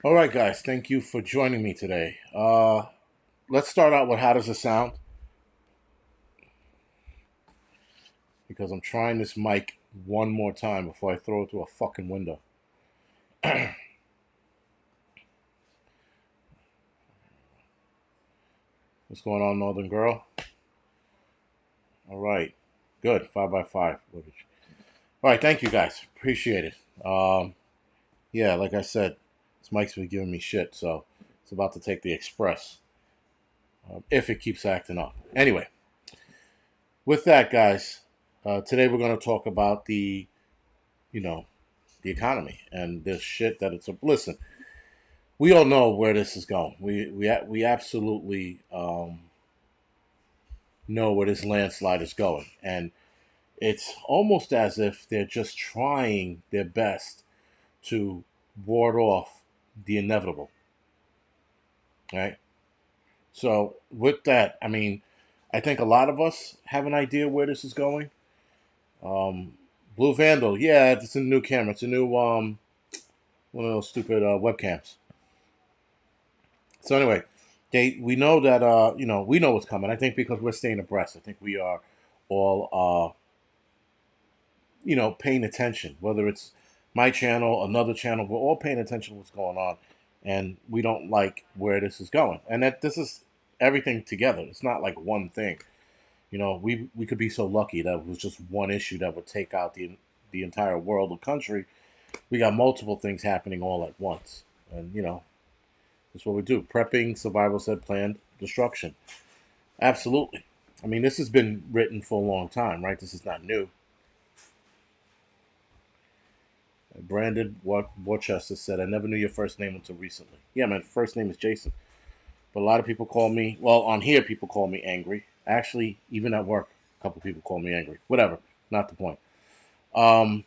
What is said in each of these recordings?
All right, guys, thank you for joining me today. Let's start out with how does it sound? Because I'm trying this mic one more time before I throw it through a fucking window. What's going on, Northern Girl? All right, good. 5x5. All right, thank you guys. Appreciate it. Yeah, like I said, this mic's been giving me shit, so it's about to take the express if it keeps acting up. Anyway, with that, guys, today we're going to talk about you know, the economy and this shit that it's a listen. We all know where this is going. We absolutely know where this landslide is going, and it's almost as if they're just trying their best to ward off the inevitable. Right. So with that, I mean, I think a lot of us have an idea where this is going. Um, Blue Vandal, yeah, it's a new camera. It's a new one of those stupid webcams. So anyway, we know that we know what's coming. I think because we're staying abreast. I think we are all paying attention. Whether it's my channel, another channel, we're all paying attention to what's going on, and we don't like where this is going. And that this is everything together. It's not like one thing. We could be so lucky that it was just one issue that would take out the entire world or country. We got multiple things happening all at once, and that's what we do. Prepping, survival said, planned destruction. Absolutely. I mean, this has been written for a long time, right? This is not new. Brandon Worcester said, I never knew your first name until recently. Yeah, my first name is Jason. But a lot of people call me, well, on here, people call me Angry. Actually, even at work, a couple people call me Angry. Whatever, not the point. Um,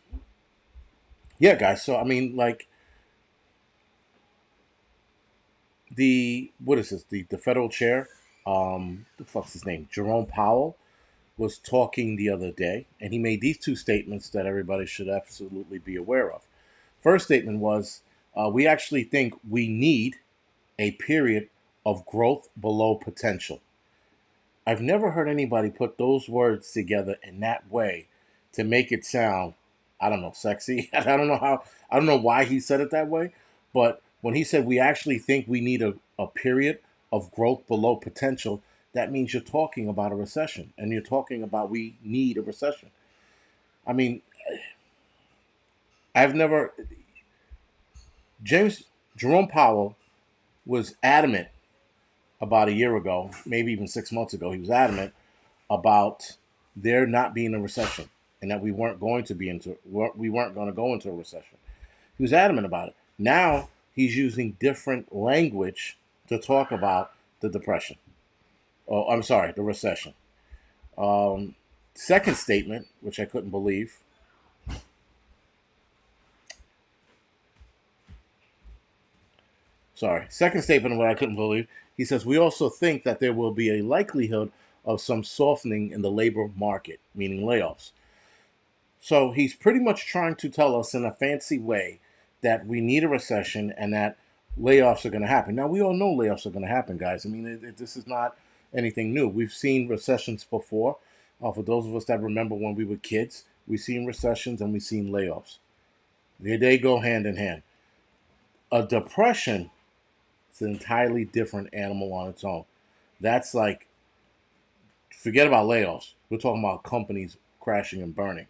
yeah, guys. So, I mean, like, what is this? The federal chair, the fuck's his name? Jerome Powell was talking the other day, and he made these two statements that everybody should absolutely be aware of. First statement was, we actually think we need a period of growth below potential. I've never heard anybody put those words together in that way to make it sound, I don't know, sexy. I don't know why he said it that way, but when he said we actually think we need a period of growth below potential, that means you're talking about a recession and you're talking about we need a recession. I mean, I've never, James Jerome Powell was adamant about a year ago, maybe even 6 months ago. He was adamant about there not being a recession and that we weren't going to go into a recession. He was adamant about it. Now he's using different language to talk about the depression. Oh, I'm sorry, the recession. Um, Second statement, which I couldn't believe. Sorry, second statement, what I couldn't believe. He says we also think that there will be a likelihood of some softening in the labor market, meaning layoffs. So he's pretty much trying to tell us in a fancy way that we need a recession and that layoffs are going to happen. Now, we all know layoffs are going to happen, guys. I mean, this is not anything new. We've seen recessions before. For those of us that remember when we were kids, we've seen recessions and we've seen layoffs. They go hand in hand. A depression is an entirely different animal on its own. That's like, forget about layoffs. We're talking about companies crashing and burning.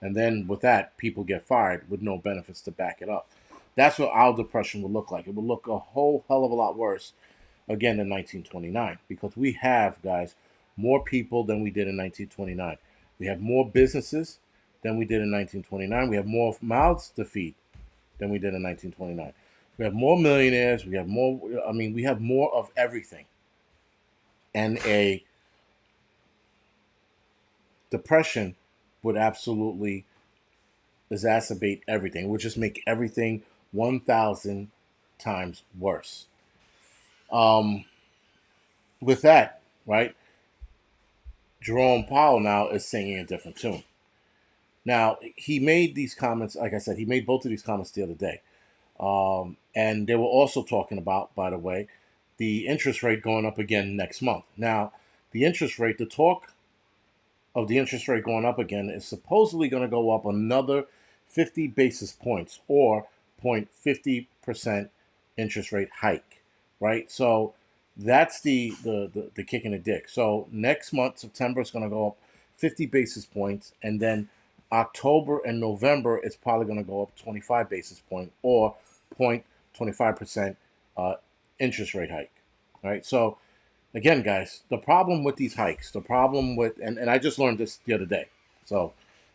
And then with that, people get fired with no benefits to back it up. That's what our depression would look like. It would look a whole hell of a lot worse again in 1929 because we have, guys, more people than we did in 1929. We have more businesses than we did in 1929. We have more mouths to feed than we did in 1929. We have more millionaires. We have more. I mean, we have more of everything. And a depression would absolutely exacerbate everything. It would just make everything 1,000 times worse. Um, with that, right, Jerome Powell now is singing a different tune. Now, he made these comments, like I said, he made both of these comments the other day. And they were also talking about, by the way, the interest rate going up again next month. Now, the interest rate, the talk of the interest rate going up again is supposedly going to go up another 50 basis points or 0.50% interest rate hike, right? So that's the kick in the dick. So next month, September, is going to go up 50 basis points, and then October and November, it's probably going to go up 25 basis point or 0.25% uh, interest rate hike, right? So again, guys, the problem with these hikes, the problem with, and I just learned this the other day, so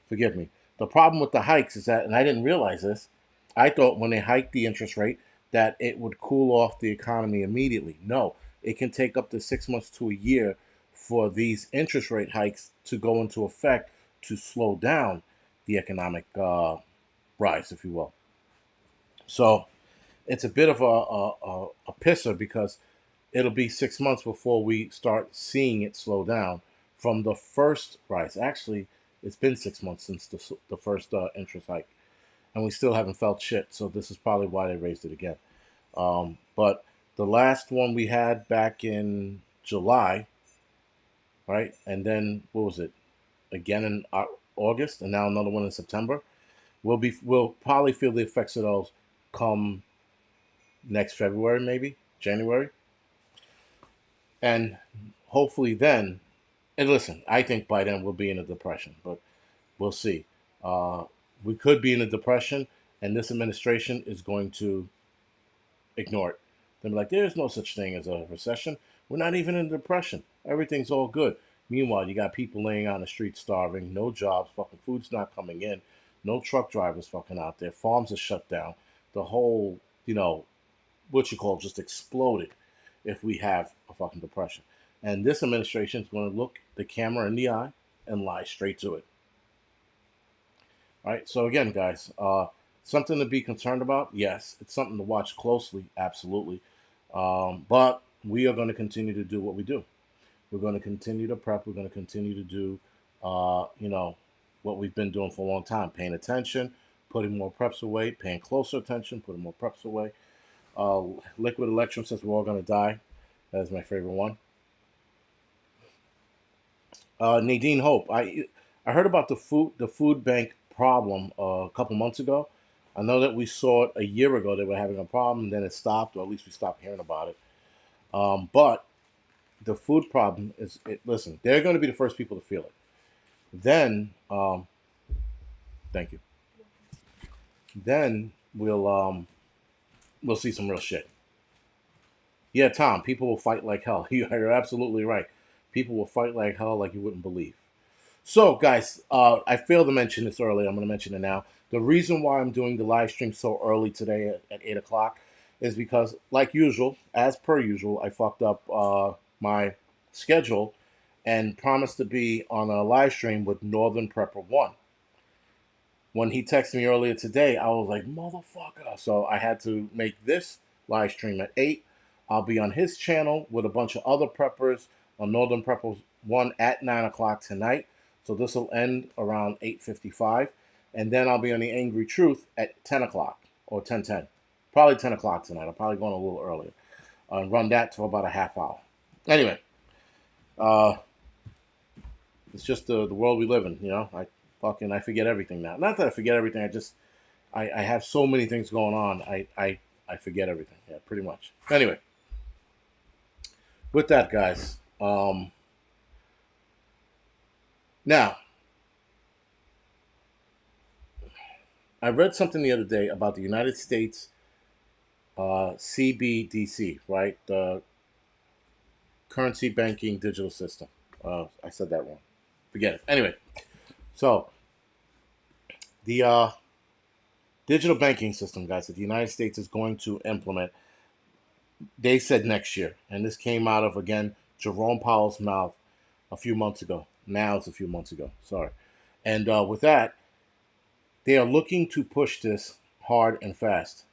forgive me. The problem with the hikes is that, and I didn't realize this, I thought when they hiked the interest rate that it would cool off the economy immediately. No, it can take up to 6 months to a year for these interest rate hikes to go into effect to slow down the economic rise, if you will. So it's a bit of a pisser because it'll be 6 months before we start seeing it slow down from the first rise. Actually, it's been 6 months since the first interest hike, and we still haven't felt shit. So this is probably why they raised it again. But the last one we had back in July, right, and then what was it? Again in August, and now another one in September. We'll probably feel the effects of those come next February, maybe January, and hopefully then. And listen, I think by then we'll be in a depression, but we'll see. Uh, we could be in a depression, and this administration is going to ignore it. They'll be like, "There's no such thing as a recession. We're not even in a depression. Everything's all good." Meanwhile, you got people laying out in the street starving, no jobs, fucking food's not coming in, no truck drivers fucking out there, farms are shut down. The whole, what you call just exploded if we have a fucking depression. And this administration is going to look the camera in the eye and lie straight to it. All right. So again, guys, something to be concerned about. Yes, it's something to watch closely. Absolutely. But we are going to continue to do what we do. We're going to continue to prep. We're going to continue to do, what we've been doing for a long time: paying attention, putting more preps away, paying closer attention, putting more preps away. Liquid Electrum says we're all going to die. That is my favorite one. Nadine Hope. I heard about the food bank problem a couple months ago. I know that we saw it a year ago. They were having a problem, and then it stopped, or at least we stopped hearing about it. But the food problem is. Listen, they're going to be the first people to feel it. Then, thank you. Then we'll see some real shit. Yeah, Tom. People will fight like hell. You're absolutely right. People will fight like hell, like you wouldn't believe. So, guys, I failed to mention this earlier. I'm going to mention it now. The reason why I'm doing the live stream so early today at 8 o'clock is because, like usual, as per usual, I fucked up my schedule and promised to be on a live stream with Northern Prepper 1. When he texted me earlier today, I was like, motherfucker. So I had to make this live stream at 8. I'll be on his channel with a bunch of other preppers on Northern Preppers 1 at 9 o'clock tonight. So this will end around 8:55. And then I'll be on the Angry Truth at 10 o'clock or 10:10. Probably 10 o'clock tonight. I'm probably going a little earlier. And run that for about a half hour. Anyway, uh, it's just the world we live in, I forget everything now. Not that I forget everything. I have so many things going on. I forget everything. Yeah, pretty much. Anyway, with that, guys. Now, I read something the other day about the United States CBDC, right? The currency banking digital system. I said that wrong. Forget it. Anyway, so the digital banking system, guys, that the United States is going to implement, they said next year. And this came out of, again, Jerome Powell's mouth a few months ago. Now it's a few months ago. Sorry. And with that, they are looking to push this hard and fast.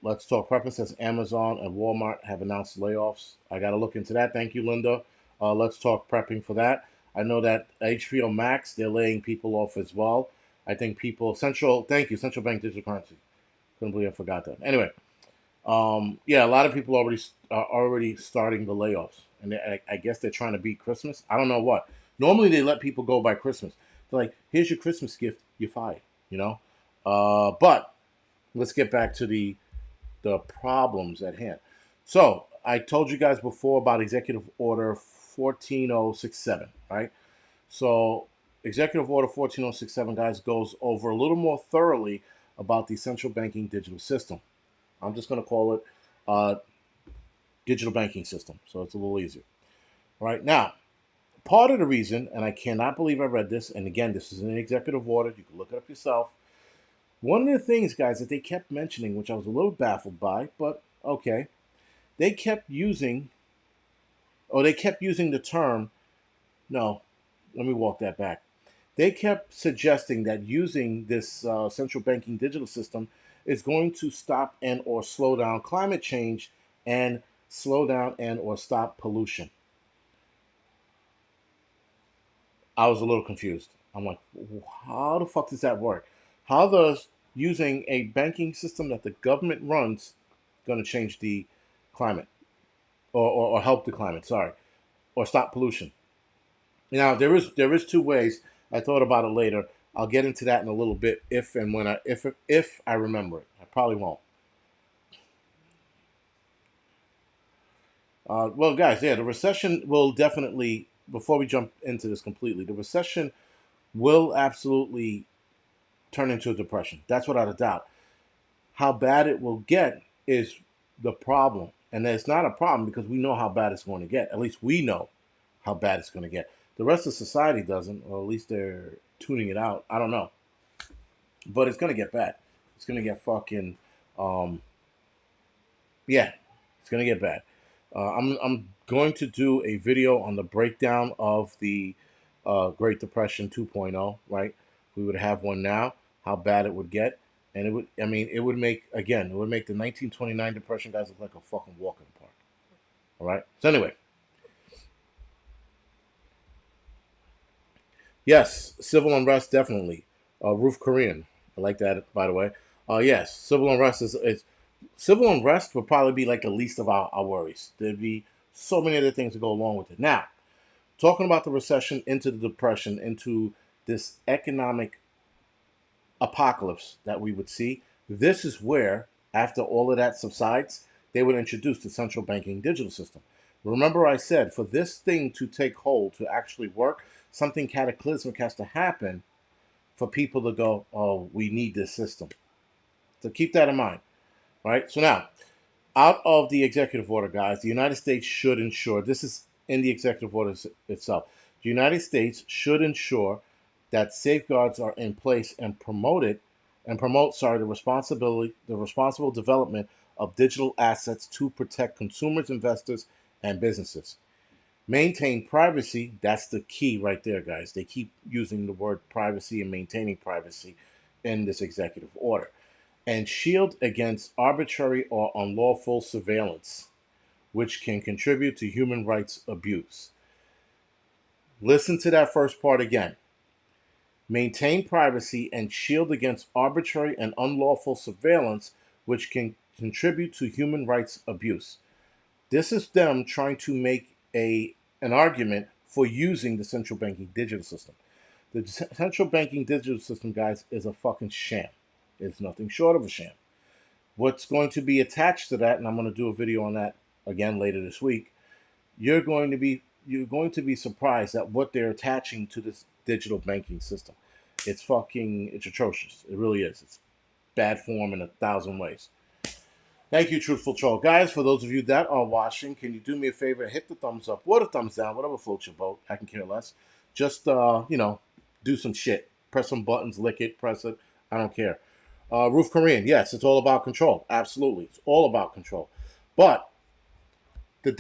Let's Talk Prepper says Amazon and Walmart have announced layoffs. I got to look into that. Thank you, Linda. Let's Talk Prepping for that. I know that HBO Max, they're laying people off as well. I think thank you, Central Bank Digital Currency. Couldn't believe I forgot that. Anyway, yeah, a lot of people are already starting the layoffs, and I guess they're trying to beat Christmas. I don't know what. Normally they let people go by Christmas. They're like, "Here's your Christmas gift. You're fired." You know. But let's get back to the problems at hand. So I told you guys before about Executive Order 14067, right? So Executive Order 14067, guys, goes over a little more thoroughly about the central banking digital system. I'm just going to call it digital banking system, so it's a little easier. All right, now, part of the reason, and I cannot believe I read this, and again, this is an executive order, you can look it up yourself. One of the things, guys, that they kept mentioning, which I was a little baffled by, but okay, they kept using, they kept using the term, no, let me walk that back. They kept suggesting that using this central banking digital system is going to stop and or slow down climate change and slow down and or stop pollution. I was a little confused. I'm like, how the fuck does that work? How does using a banking system that the government runs going to change the climate or help the climate? Sorry, or stop pollution? Now there is two ways. I thought about it later. I'll get into that in a little bit if and when if I remember it. I probably won't. Well, guys, yeah, the recession will definitely. Before we jump into this completely, the recession will absolutely turn into a depression. That's without a doubt. How bad it will get is the problem, and it's not a problem because we know how bad it's going to get. At least we know how bad it's going to get. The rest of society doesn't, or at least they're tuning it out. I don't know, but it's going to get bad. It's going to get fucking, um, yeah, it's going to get bad. I'm going to do a video on the breakdown of the Great Depression 2.0. Right, we would have one now. How bad it would get, and it would. I mean, it would make again. It would make the 1929 Depression guys look like a fucking walk in the park. All right. So anyway, yes, civil unrest definitely. Roof Korean. I like that, by the way. Yes, civil unrest is civil unrest would probably be like the least of our worries. There'd be so many other things to go along with it. Now, talking about the recession into the depression, into this economic apocalypse that we would see, this is where, after all of that subsides, they would introduce the central banking digital system. Remember, I said for this thing to take hold, to actually work, something cataclysmic has to happen for people to go, oh, we need this system. So keep that in mind. Right? So now, out of the executive order, guys, the United States should ensure this is in the executive order itself. The United States should ensure that safeguards are in place and promote the responsible development of digital assets to protect consumers, investors, and businesses. Maintain privacy. That's the key right there, guys. They keep using the word privacy and maintaining privacy in this executive order. And shield against arbitrary or unlawful surveillance, which can contribute to human rights abuse. Listen to that first part again. Maintain privacy and shield against arbitrary and unlawful surveillance, which can contribute to human rights abuse. This is them trying to make an argument for using the central banking digital system. The central banking digital system, guys, is a fucking sham. It's nothing short of a sham. What's going to be attached to that, and I'm going to do a video on that again later this week, you're going to be surprised at what they're attaching to this digital banking system. It's atrocious. It really is. It's bad form in 1,000 ways. Thank you, Truthful Troll. Guys, for those of you that are watching, can you do me a favor? Hit the thumbs up or the thumbs down, whatever floats your boat. I can care less. Just, do some shit. Press some buttons, lick it, press it. I don't care. Roof Korean, yes, it's all about control. Absolutely. It's all about control. But the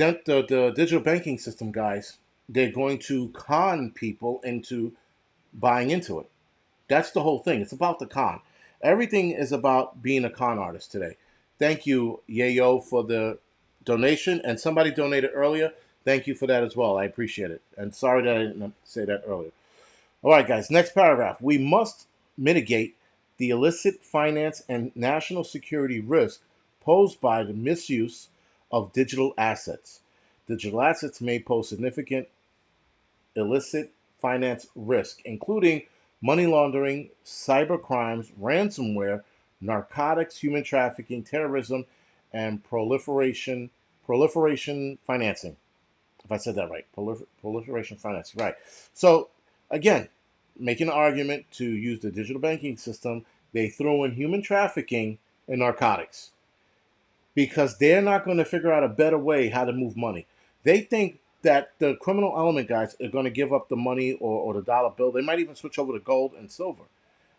digital banking system, guys, they're going to con people into buying into it. That's the whole thing. It's about the con. Everything is about being a con artist today. Thank you, Yayo, for the donation. And somebody donated earlier. Thank you for that as well. I appreciate it. And sorry that I didn't say that earlier. All right, guys, next paragraph. We must mitigate the illicit finance and national security risk posed by the misuse of digital assets. Digital assets may pose significant illicit finance risk, including money laundering, cyber crimes, ransomware, narcotics, human trafficking, terrorism, and proliferation financing. If I said that right, proliferation financing, right? So again, making an argument to use the digital banking system, they throw in human trafficking and narcotics because they're not going to figure out a better way how to move money. They think that the criminal element guys are going to give up the money or the dollar bill. They might even switch over to gold and silver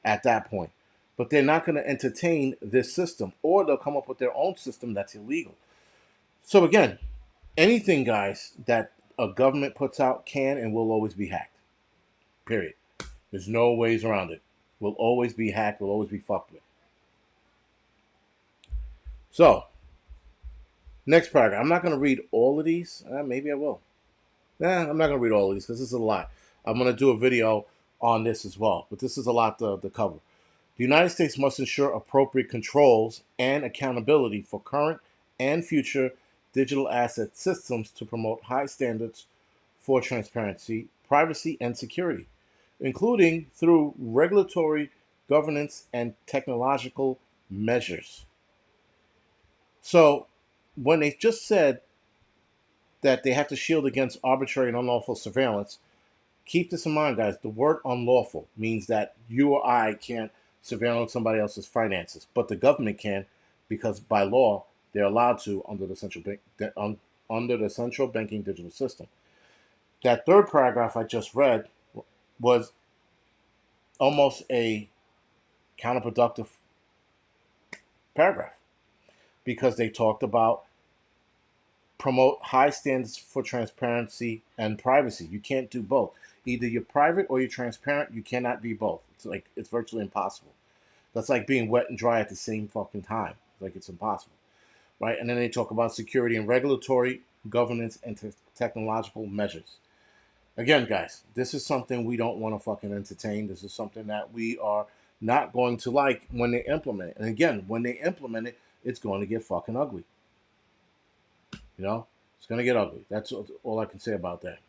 at that point. But they're not going to entertain this system, or they'll come up with their own system that's illegal. So again, anything, guys, that a government puts out can and will always be hacked. Period. There's no ways around it. Will always be hacked. Will always be fucked with. So, next paragraph. I'm not going to read all of these. Maybe I will. I'm not going to read all of these because this is a lot. I'm going to do a video on this as well. But this is a lot to cover. The United States must ensure appropriate controls and accountability for current and future digital asset systems to promote high standards for transparency, privacy, and security, including through regulatory governance and technological measures. So, when they just said that they have to shield against arbitrary and unlawful surveillance, keep this in mind, guys. The word unlawful means that you or I can't surveillance somebody else's finances, but the government can, because by law they're allowed to under the central banking digital system. That third paragraph I just read was almost a counterproductive paragraph because they talked about promote high standards for transparency and privacy. You can't do both. Either you're private or you're transparent. You cannot be both. It's virtually impossible. That's like being wet and dry at the same fucking time. It's impossible, right? And then they talk about security and regulatory governance and technological measures. Again, guys, this is something we don't want to fucking entertain. This is something that we are not going to like when they implement it. And again, when they implement it, it's going to get fucking ugly. It's going to get ugly. That's all I can say about that.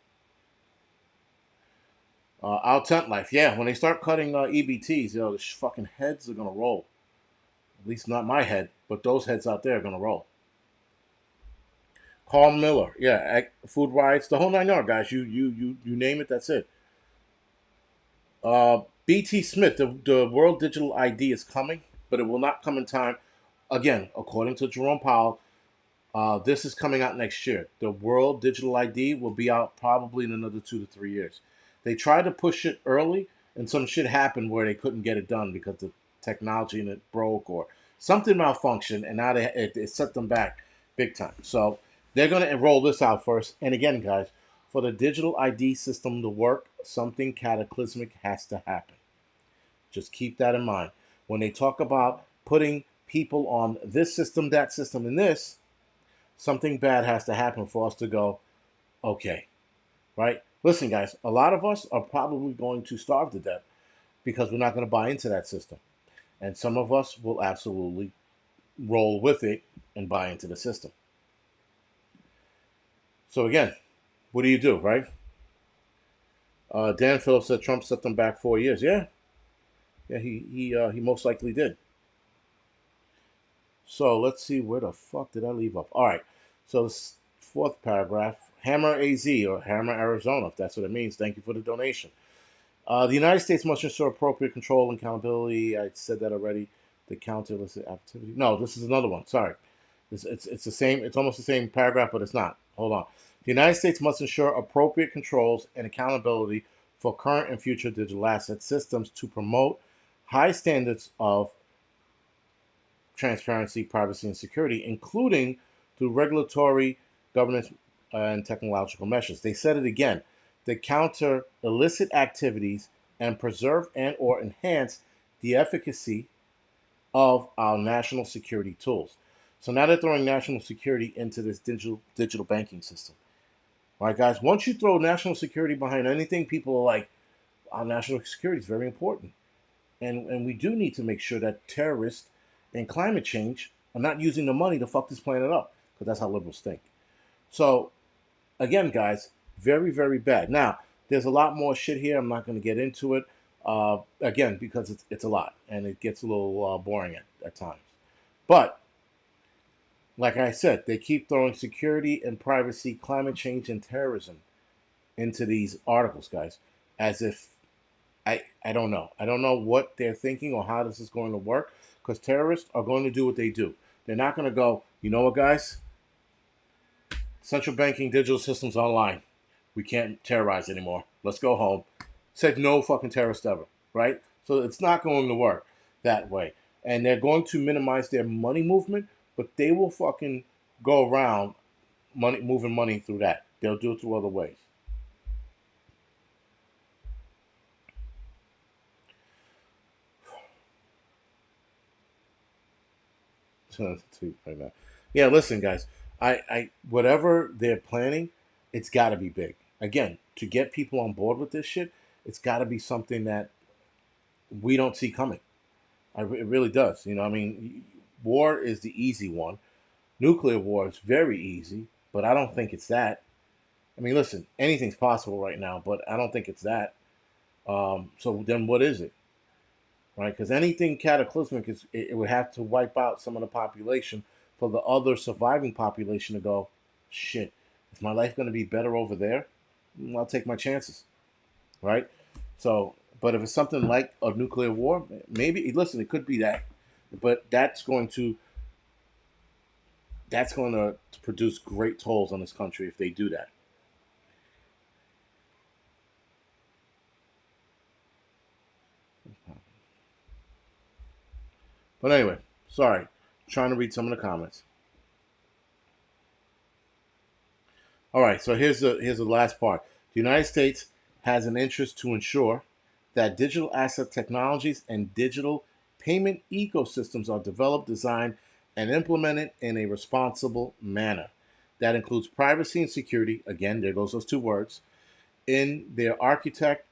Our tent life. Yeah, when they start cutting EBTs, the fucking heads are going to roll. At least not my head, but those heads out there are going to roll. Carl Miller. Yeah, food riots, the whole 9 yards, guys. You name it, that's it. BT Smith, the World Digital ID is coming, but it will not come in time. Again, according to Jerome Powell, this is coming out next year. The World Digital ID will be out probably in another 2 to 3 years. They tried to push it early, and some shit happened where they couldn't get it done because the technology in it broke or something malfunctioned, and now it set them back big time. So they're going to roll this out first. And again, guys, for the digital ID system to work, something cataclysmic has to happen. Just keep that in mind. When they talk about putting people on this system, that system, and this, something bad has to happen for us to go, okay, right? Listen, guys, a lot of us are probably going to starve to death because we're not going to buy into that system. And some of us will absolutely roll with it and buy into the system. So again, what do, right? Dan Phillips said Trump set them back 4 years. Yeah, he most likely did. So let's see, where the fuck did I leave off? All right, so this fourth paragraph, Hammer AZ or Hammer Arizona, if that's what it means. Thank you for the donation. The United States must ensure appropriate control and accountability. I said that already. The counter illicit activity. No, this is another one. Sorry, it's the same. It's almost the same paragraph, but it's not. Hold on. The United States must ensure appropriate controls and accountability for current and future digital asset systems to promote high standards of transparency, privacy, and security, including through regulatory, governance, and technological measures. They said it again. To counter illicit activities and preserve and or enhance the efficacy of our national security tools. So now they're throwing national security into this digital banking system. All right, guys, once you throw national security behind anything, people are like, our national security is very important. and we do need to make sure that terrorists and climate change are not using the money to fuck this planet up, because that's how liberals think. So again, guys, very, very bad. Now, there's a lot more shit here. I'm not going to get into it again because it's a lot and it gets a little boring at times. But like I said, they keep throwing security and privacy, climate change, and terrorism into these articles, guys, as if I don't know. I don't know what they're thinking or how this is going to work, because terrorists are going to do what they do. They're not going to go, you know what, guys? Central banking digital systems online. We can't terrorize anymore. Let's go home. Said no fucking terrorist ever, right? So it's not going to work that way. And they're going to minimize their money movement, but they will fucking go around money moving money through that. They'll do it through other ways. Yeah, listen, guys. I whatever they're planning, it's got to be big. Again, to get people on board with this shit, it's got to be something that we don't see coming. It really does. You know, I mean, war is the easy one. Nuclear war is very easy, but I don't think it's that. I mean, listen, anything's possible right now, but I don't think it's that. So then, what is it? Right? Because anything cataclysmic it would have to wipe out some of the population for the other surviving population to go, shit. Is my life going to be better over there? I'll take my chances, right? So, but if it's something like a nuclear war, maybe listen, it could be that, but that's going to produce great tolls on this country if they do that. But anyway, sorry, trying to read some of the comments. All right, so here's the last part. The United States has an interest to ensure that digital asset technologies and digital payment ecosystems are developed, designed, and implemented in a responsible manner. That includes privacy and security. Again, there goes those two words. In their architect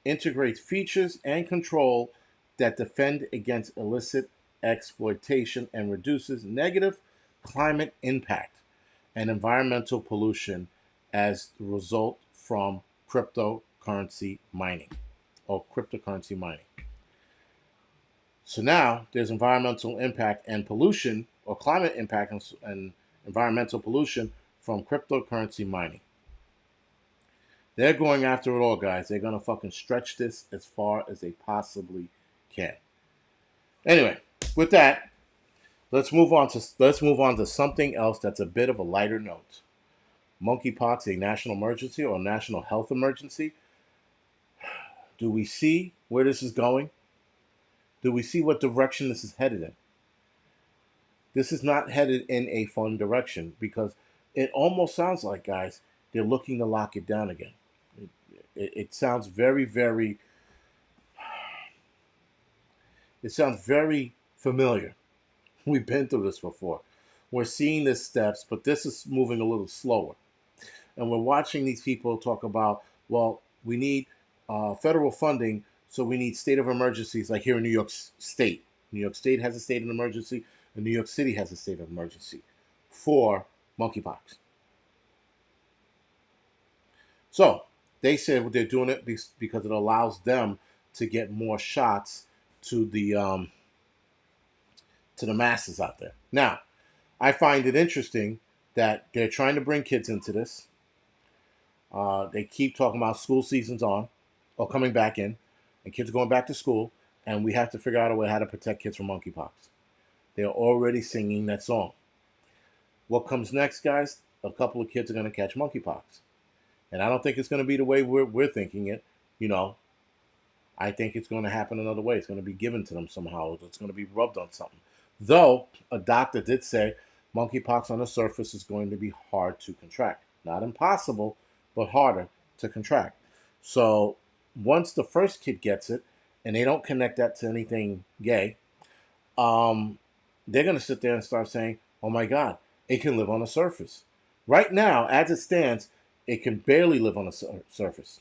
integrates features and control that defend against illicit exploitation and reduces negative climate impact and environmental pollution as the result from cryptocurrency mining or cryptocurrency mining. So now there's environmental impact and pollution, or climate impact and environmental pollution from cryptocurrency mining. They're going after it all, guys. They're gonna fucking stretch this as far as they possibly can. Anyway, with that, let's move on to something else that's a bit of a lighter note. Monkeypox, a national emergency or national health emergency. Do we see where this is going? Do we see what direction this is headed in? This is not headed in a fun direction, because it almost sounds like, guys, they're looking to lock it down again. It sounds very, very. It sounds very familiar. We've been through this before. We're seeing the steps, but this is moving a little slower. And we're watching these people talk about, well, we need federal funding, so we need state of emergencies, like here in New York State. New York State has a state of emergency, and New York City has a state of emergency for monkeypox. So they said they're doing it because it allows them to get more shots to the masses out there. Now, I find it interesting that they're trying to bring kids into this. They keep talking about school seasons on or coming back in, and kids are going back to school, and we have to figure out a way how to protect kids from monkeypox. They're already singing that song. What comes next, guys? A couple of kids are going to catch monkeypox. And I don't think it's going to be the way we're thinking it. You know, I think it's going to happen another way. It's going to be given to them somehow. It's going to be rubbed on something. Though a doctor did say monkeypox on the surface is going to be hard to contract. Not impossible, but harder to contract. So once the first kid gets it, and they don't connect that to anything gay, they're going to sit there and start saying, oh my God, it can live on the surface. Right now, as it stands, it can barely live on the surface.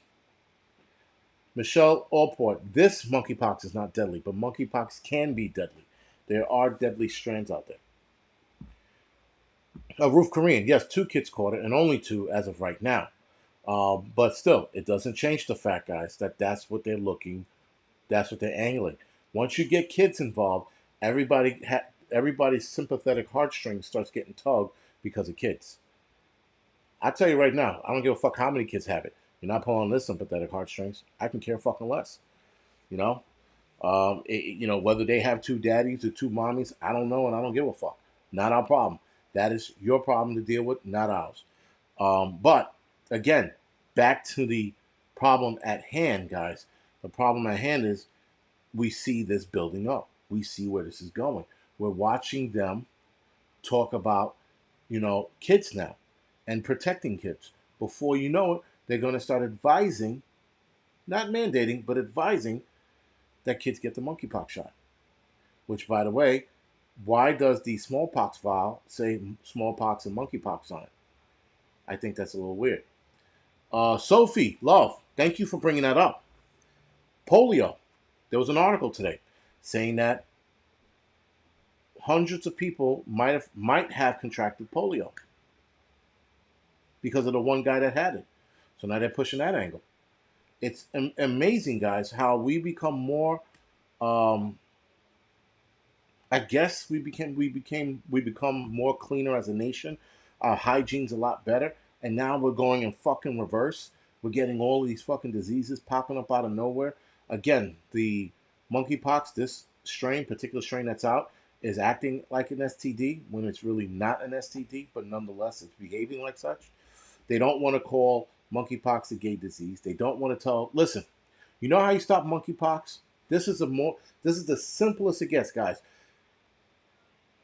Michelle Allport, this monkeypox is not deadly, but monkeypox can be deadly. There are deadly strands out there. Ruth Korean, yes, 2 kids caught it, and only 2 as of right now. But still, it doesn't change the fact, guys, that that's what they're looking, that's what they're angling. Once you get kids involved, everybody's sympathetic heartstrings starts getting tugged because of kids. I tell you right now, I don't give a fuck how many kids have it. You're not pulling this sympathetic heartstrings. I can care fucking less. You know, whether they have 2 daddies or 2 mommies, I don't know, and I don't give a fuck. Not our problem. That is your problem to deal with, not ours. But again, back to the problem at hand, guys. The problem at hand is we see this building up. We see where this is going. We're watching them talk about, kids now and protecting kids. Before you know it, they're going to start advising, not mandating, but advising that kids get the monkeypox shot. Which, by the way, why does the smallpox vial say smallpox and monkeypox on it? I think that's a little weird. Sophie, love, thank you for bringing that up. Polio. There was an article today saying that hundreds of people might have contracted polio because of the one guy that had it. So now they're pushing that angle. It's amazing, guys, how we become more. I guess we become more cleaner as a nation. Our hygiene's a lot better, and now we're going in fucking reverse. We're getting all these fucking diseases popping up out of nowhere. Again, the monkeypox, this particular strain that's out, is acting like an STD when it's really not an STD, but nonetheless, it's behaving like such. They don't want to call monkeypox a gay disease. They don't want to tell. Listen, you know how you stop monkeypox? This is the simplest it gets, guys.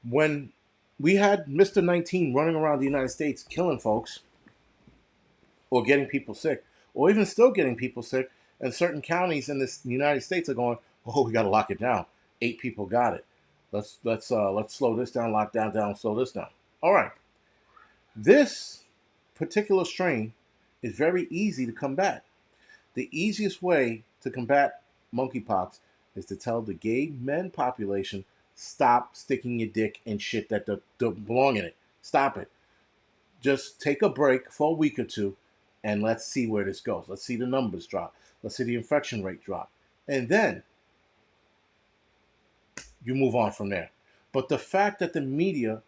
When we had Mr. 19 running around the United States killing folks or getting people sick, or even still getting people sick, and certain counties in this United States are going, "Oh, we got to lock it down. 8 people got it. Let's slow this down, lock down, slow this down." All right. This particular strain is very easy to combat. The easiest way to combat monkeypox is to tell the gay men population, stop sticking your dick in shit that don't belong in it. Stop it. Just take a break for a week or two and let's see where this goes. Let's see the numbers drop. Let's see the infection rate drop. And then you move on from there. But the fact that the media,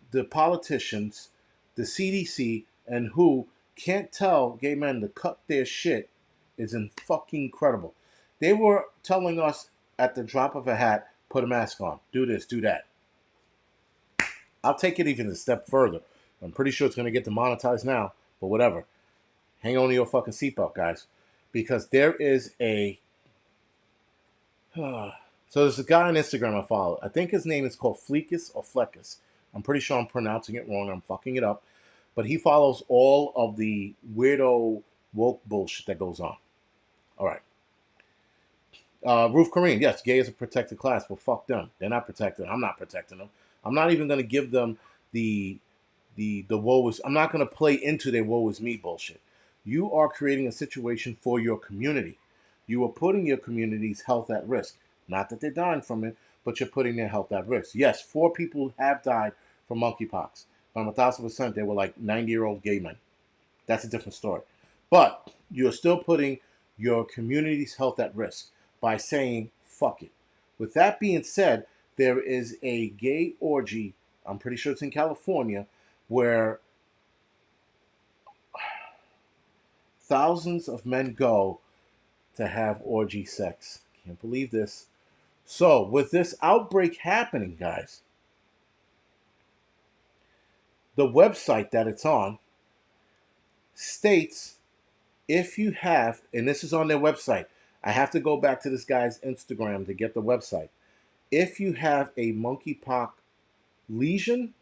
the politicians, the CDC, and WHO can't tell gay men to cut their shit is fucking incredible. They were telling us at the drop of a hat, put a mask on, do this, do that. I'll take it even a step further. I'm pretty sure it's going to get demonetized now, but whatever. Hang on to your fucking seatbelt, guys. Because there is a... so there's a guy on Instagram I follow. I think his name is called Fleekus or Fleckus. I'm pretty sure I'm pronouncing it wrong. I'm fucking it up. But he follows all of the weirdo woke bullshit that goes on. All right. Ruth Kareem, yes, gay is a protected class. Well, fuck them. They're not protected. I'm not protecting them. I'm not even going to give them the woe is. I'm not going to play into their woe is me bullshit. You are creating a situation for your community. You are putting your community's health at risk. Not that they're dying from it, but you're putting their health at risk. Yes, 4 people have died from monkeypox. But 1,000%, they were like 90-year-old gay men. That's a different story. But you're still putting your community's health at risk by saying, fuck it. With that being said, there is a gay orgy, I'm pretty sure it's in California, where thousands of men go to have orgy sex. Can't believe this. So, with this outbreak happening, guys, the website that it's on states if you have, and this is on their website, I have to go back to this guy's Instagram to get the website. If you have a monkeypox lesion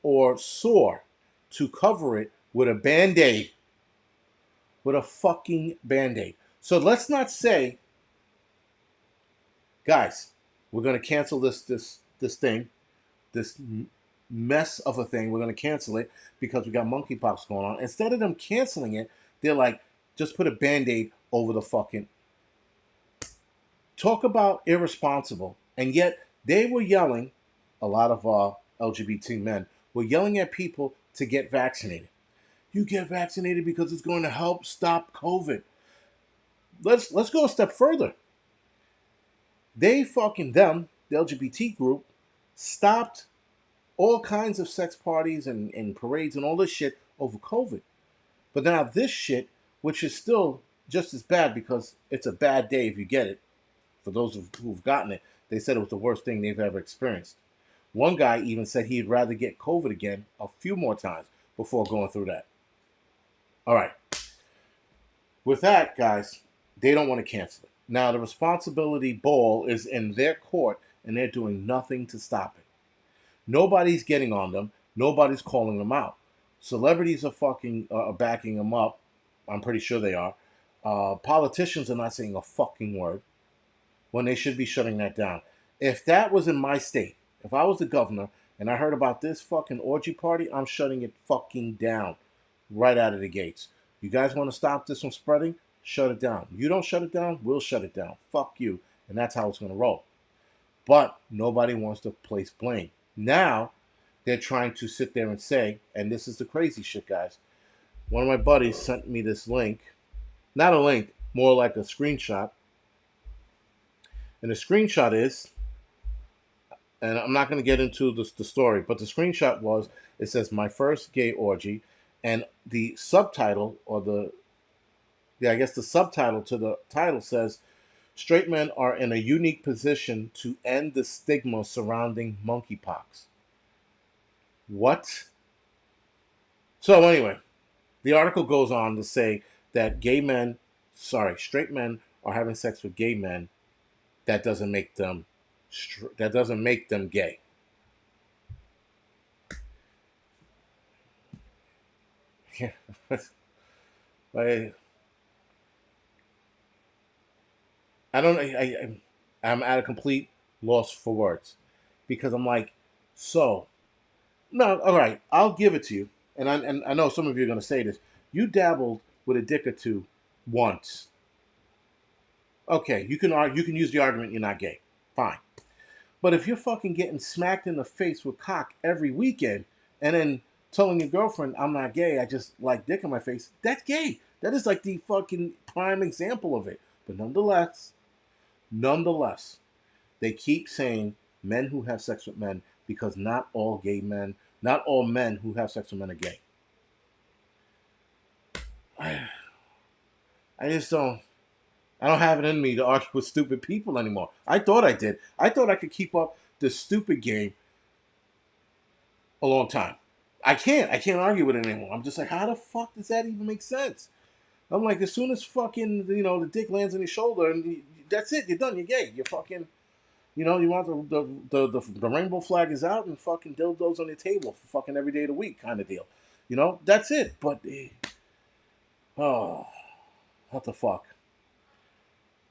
or sore, to cover it with a Band-Aid. With a fucking Band-Aid. So let's not say, guys, we're going to cancel this thing, this mess of a thing. We're going to cancel it because we got monkeypox going on. Instead of them canceling it, they're like, just put a Band-Aid over the fucking... Talk about irresponsible. And yet they were yelling, a lot of LGBT men were yelling at people to get vaccinated. You get vaccinated because it's going to help stop COVID. Let's go a step further. They fucking them, the LGBT group, stopped all kinds of sex parties and parades and all this shit over COVID. But now this shit, which is still just as bad because it's a bad day if you get it. For those who've gotten it, they said it was the worst thing they've ever experienced. One guy even said he'd rather get COVID again a few more times before going through that. All right. With that, guys, they don't want to cancel it. Now, the responsibility ball is in their court, and they're doing nothing to stop it. Nobody's getting on them. Nobody's calling them out. Celebrities are fucking backing them up. I'm pretty sure they are. Politicians are not saying a fucking word when they should be shutting that down. If that was in my state, if I was the governor and I heard about this fucking orgy party, I'm shutting it fucking down right out of the gates. You guys want to stop this from spreading? Shut it down. You don't shut it down, we'll shut it down. Fuck you. And that's how it's going to roll. But nobody wants to place blame. Now, they're trying to sit there and say, and this is the crazy shit, guys. One of my buddies sent me this link. Not a link, more like a screenshot. And the screenshot is, and I'm not going to get into the story, but the screenshot was, it says, my first gay orgy. And the subtitle, or the subtitle to the title says, straight men are in a unique position to end the stigma surrounding monkeypox. What? So anyway, the article goes on to say that straight men are having sex with gay men. That doesn't make them gay. Yeah. I don't. I'm at a complete loss for words because I'm like, so no, all right, I'll give it to you, and I know some of you are going to say this. You dabbled with a dick or two once. Okay, you can use the argument you're not gay. Fine. But if you're fucking getting smacked in the face with cock every weekend and then telling your girlfriend, I'm not gay, I just like dick in my face, that's gay. That is like the fucking prime example of it. But nonetheless, they keep saying men who have sex with men because not all men who have sex with men are gay. I just don't. I don't have it in me to argue with stupid people anymore. I thought I did. I thought I could keep up the stupid game a long time. I can't. I can't argue with it anymore. I'm just like, how the fuck does that even make sense? I'm like, as soon as fucking, the dick lands on your shoulder, and that's it. You're done. You're gay. You're fucking, you want the rainbow flag is out and fucking dildos on your table for fucking every day of the week kind of deal. That's it. But, oh, what the fuck?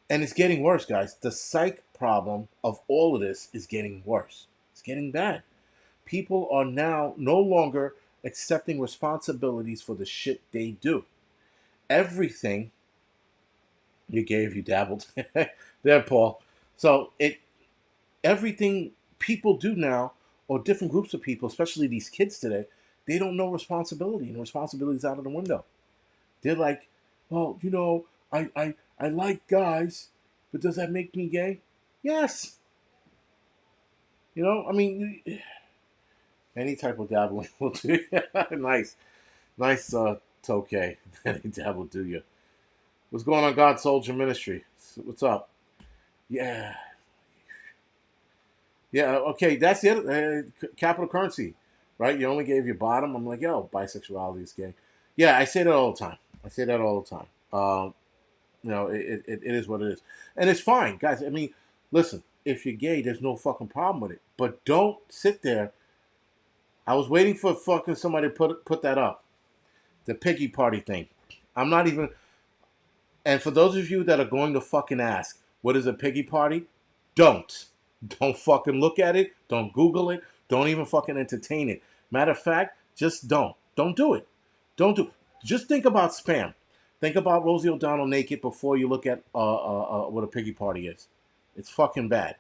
And it's getting worse, guys. The psych problem of all of this is getting worse. It's getting bad. People are now no longer accepting responsibilities for the shit they do. Everything you gave, you dabbled. There, Paul. So everything people do now, or different groups of people, especially these kids today, they don't know responsibility, and responsibility is out of the window. They're like, well, I like guys, but does that make me gay? Yes. Any type of dabbling will do. Nice, Tokay. Any dabble do you? What's going on, God Soldier Ministry? What's up? Yeah, okay, that's it. Capital currency, right? You only gave your bottom. I'm like, yo, bisexuality is gay. Yeah, I say that all the time. It is what it is. And it's fine, guys. I mean, listen, if you're gay, there's no fucking problem with it. But don't sit there. I was waiting for fucking somebody to put that up. The piggy party thing. I'm not even... And for those of you that are going to fucking ask, what is a piggy party? Don't. Don't fucking look at it. Don't Google it. Don't even fucking entertain it. Matter of fact, just don't. Don't do it. Don't do it. Just think about spam. Think about Rosie O'Donnell naked before you look at what a piggy party is. It's fucking bad.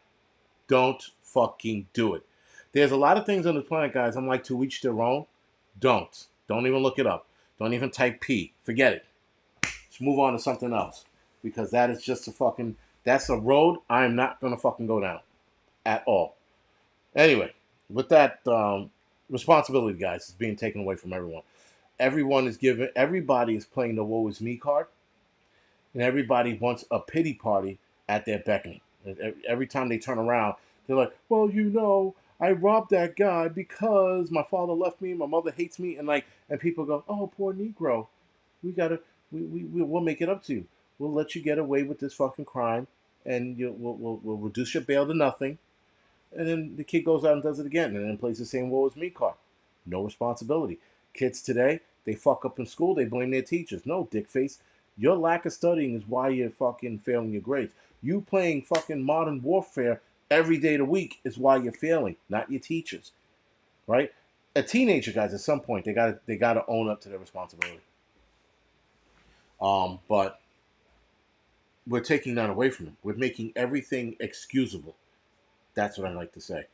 Don't fucking do it. There's a lot of things on the planet, guys. I'm like, to each their own. Don't. Don't even look it up. Don't even type P. Forget it. Let's move on to something else. Because that is just a fucking, that's a road I'm not going to fucking go down at all. Anyway, with that, responsibility, guys, is being taken away from everyone. Everybody is playing the woe is me card, and everybody wants a pity party at their beckoning. Every time they turn around, they're like, well, I robbed that guy because my father left me, my mother hates me, and people go, oh, poor Negro, we gotta, we'll make it up to you. We'll let you get away with this fucking crime, and we'll reduce your bail to nothing. And then the kid goes out and does it again, and then plays the same woe as me card. No responsibility. Kids today, they fuck up in school, they blame their teachers. No, dickface. Your lack of studying is why you're fucking failing your grades. You playing fucking Modern Warfare every day of the week is why you're failing, not your teachers. Right? A teenager, guys, at some point they gotta own up to their responsibility. But we're taking that away from them. We're making everything excusable. That's what I like to say.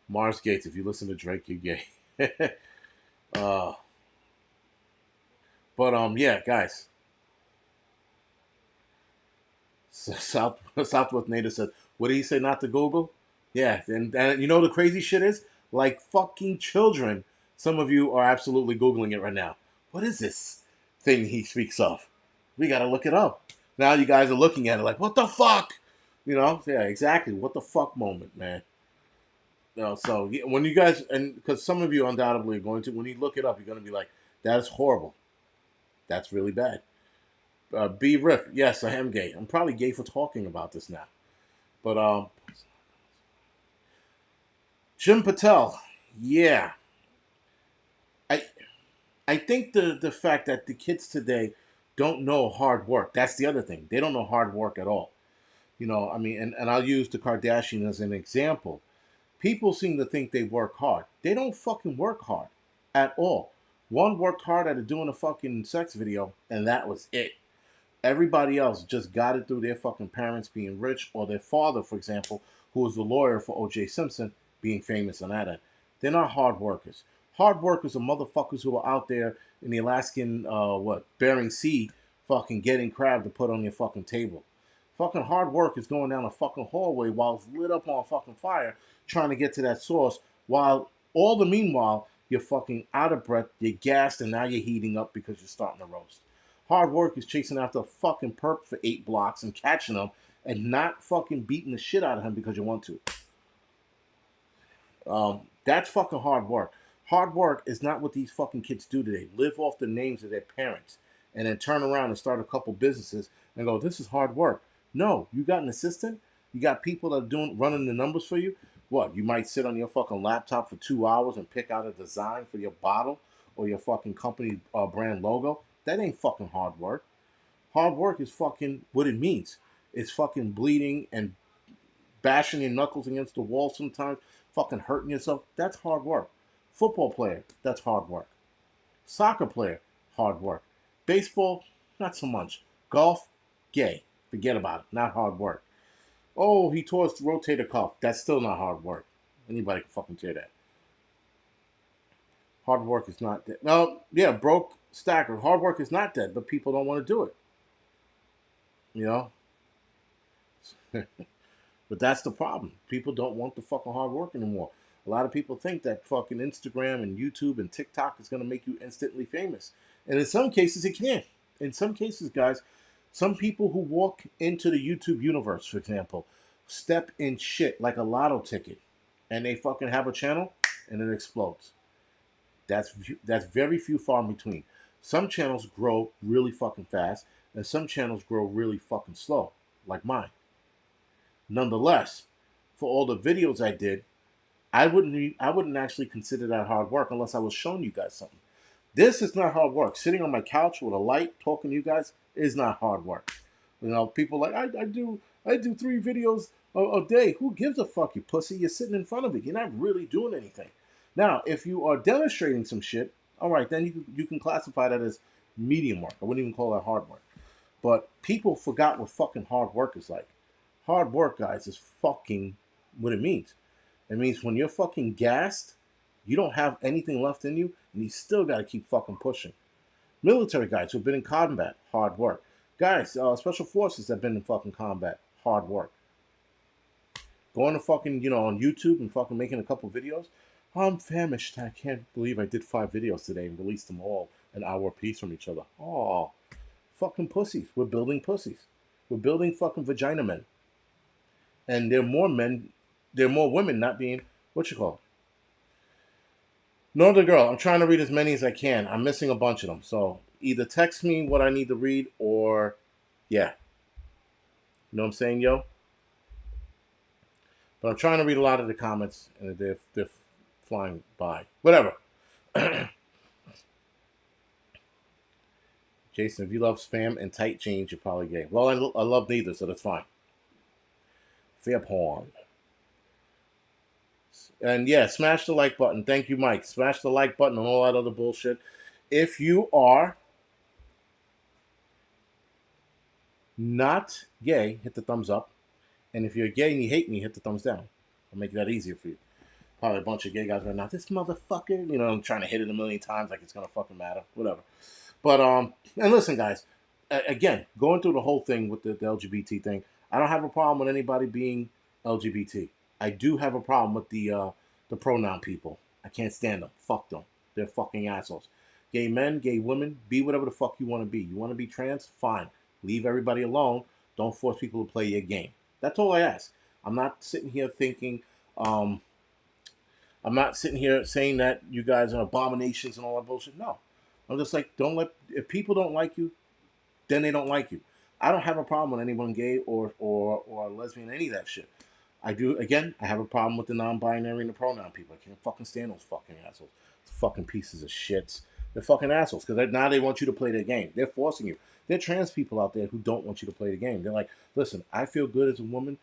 Mars Gates, if you listen to Drake, you're gay. uh, yeah, guys. Southwest Native said, "What did he say? Not to Google?" Yeah, and you know the crazy shit is, like fucking children. Some of you are absolutely googling it right now. What is this thing he speaks of? We gotta look it up. Now you guys are looking at it like, what the fuck? Yeah, exactly. What the fuck moment, man. So when you guys, and because some of you undoubtedly are going to, when you look it up, you're going to be like, that is horrible. That's really bad. B. Rip, yes, I am gay. I'm probably gay for talking about this now. But Jim Patel, yeah. I I think the fact that the kids today don't know hard work. That's the other thing. They don't know hard work at all. I mean, and I'll use the Kardashian as an example. People seem to think they work hard. They don't fucking work hard at all. One worked hard at doing a fucking sex video, and that was it. Everybody else just got it through their fucking parents being rich, or their father, for example, who was the lawyer for O.J. Simpson, being famous on that end. They're not hard workers. Hard workers are motherfuckers who are out there in the Alaskan, Bering Sea, fucking getting crab to put on your fucking table. Fucking hard work is going down a fucking hallway while it's lit up on fucking fire, trying to get to that source, while all the meanwhile, you're fucking out of breath, you're gassed, and now you're heating up because you're starting to roast. Hard work is chasing after a fucking perp for 8 blocks and catching him and not fucking beating the shit out of him because you want to. That's fucking hard work. Hard work is not what these fucking kids do today. Live off the names of their parents and then turn around and start a couple businesses and go, this is hard work. No, you got an assistant. You got people that are running the numbers for you. What? You might sit on your fucking laptop for 2 hours and pick out a design for your bottle or your fucking company brand logo. That ain't fucking hard work. Hard work is fucking what it means. It's fucking bleeding and bashing your knuckles against the wall sometimes, fucking hurting yourself. That's hard work. Football player, that's hard work. Soccer player, hard work. Baseball, not so much. Golf, gay. Forget about it. Not hard work. Oh, he tore his rotator cuff. That's still not hard work. Anybody can fucking say that. Hard work is not dead. No, yeah, broke stacker. Hard work is not dead, but people don't want to do it. You know? But that's the problem. People don't want the fucking hard work anymore. A lot of people think that fucking Instagram and YouTube and TikTok is going to make you instantly famous. And in some cases, it can. In some cases, guys, some people who walk into the YouTube universe, for example, step in shit like a lotto ticket. And they fucking have a channel and it explodes. That's very few far in between. Some channels grow really fucking fast, and some channels grow really fucking slow, like mine. Nonetheless, for all the videos I did, I wouldn't actually consider that hard work unless I was showing you guys something. This is not hard work. Sitting on my couch with a light talking to you guys is not hard work. People like I do 3 videos a day. Who gives a fuck, you pussy? You're sitting in front of it. You're not really doing anything. Now, if you are demonstrating some shit, all right, then you can classify that as medium work. I wouldn't even call that hard work. But people forgot what fucking hard work is like. Hard work, guys, is fucking what it means. It means when you're fucking gassed, you don't have anything left in you, and you still got to keep fucking pushing. Military guys who've been in combat, hard work. Guys, special forces that have been in fucking combat, hard work. Going to fucking, on YouTube and fucking making a couple videos. I'm famished. I can't believe I did 5 videos today and released them all an hour apiece from each other. Oh, fucking pussies. We're building pussies. We're building fucking vagina men. And there are more men, there are more women not being, what you call it? Northern Girl, I'm trying to read as many as I can. I'm missing a bunch of them. So either text me what I need to read or, yeah. You know what I'm saying, yo? But I'm trying to read a lot of the comments and they're flying by. Whatever. Jason, if you love spam and tight jeans, you're probably gay. Well, I love neither, so that's fine. Fair porn. And yeah, smash the like button. Thank you, Mike. Smash the like button and all that other bullshit. If you are not gay, hit the thumbs up. And if you're gay and you hate me, hit the thumbs down. I'll make that easier for you. Probably a bunch of gay guys right now. This motherfucker, I'm trying to hit it a million times like it's gonna fucking matter. Whatever. But and listen, guys. Again, going through the whole thing with the LGBT thing, I don't have a problem with anybody being LGBT. I do have a problem with the pronoun people. I can't stand them. Fuck them. They're fucking assholes. Gay men, gay women, be whatever the fuck you want to be. You want to be trans? Fine. Leave everybody alone. Don't force people to play your game. That's all I ask. I'm not sitting here thinking. I'm not sitting here saying that you guys are abominations and all that bullshit. No. I'm just like, if people don't like you, then they don't like you. I don't have a problem with anyone gay or lesbian, any of that shit. I do, again, I have a problem with the non-binary and the pronoun people. I can't fucking stand those fucking assholes. Fucking pieces of shits. They're fucking assholes because now they want you to play their game. They're forcing you. There are trans people out there who don't want you to play the game. They're like, listen, I feel good as a woman,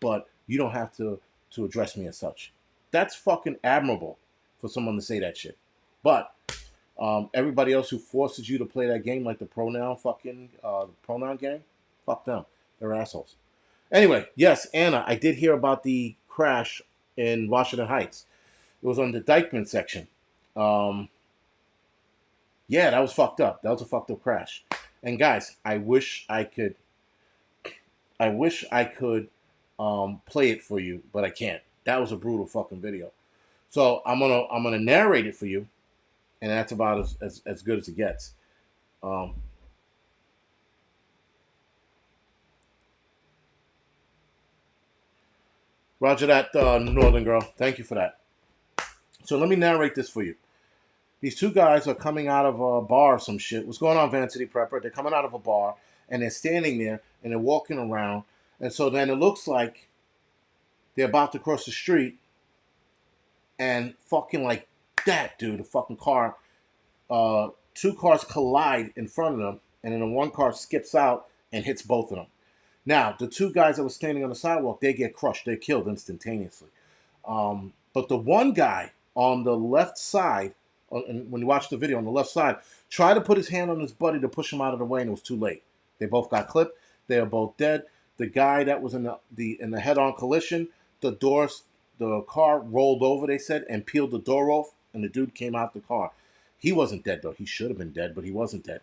but you don't have to address me as such. That's fucking admirable for someone to say that shit. But everybody else who forces you to play that game, like the pronoun game, fuck them. They're assholes. Anyway, yes, Anna, I did hear about the crash in Washington Heights. It was on the Dykeman section. Yeah, that was fucked up. That was a fucked up crash. And guys, I wish I could play it for you, but I can't. That was a brutal fucking video. So I'm gonna narrate it for you, and that's about as good as it gets. Roger that, Northern Girl. Thank you for that. So let me narrate this for you. These two guys are coming out of a bar or some shit. What's going on, Prepper? They're coming out of a bar, and they're standing there, and they're walking around. And so then it looks like they're about to cross the street, and fucking like that, dude, the fucking car, 2 cars collide in front of them, and then the one car skips out and hits both of them. Now, the 2 guys that were standing on the sidewalk, they get crushed. They're killed instantaneously. But the one guy on the left side, and when you watch the video on the left side, tried to put his hand on his buddy to push him out of the way, and it was too late. They both got clipped. They are both dead. The guy that was in the head-on collision, the car rolled over, they said, and peeled the door off, and the dude came out the car. He wasn't dead, though. He should have been dead, but he wasn't dead.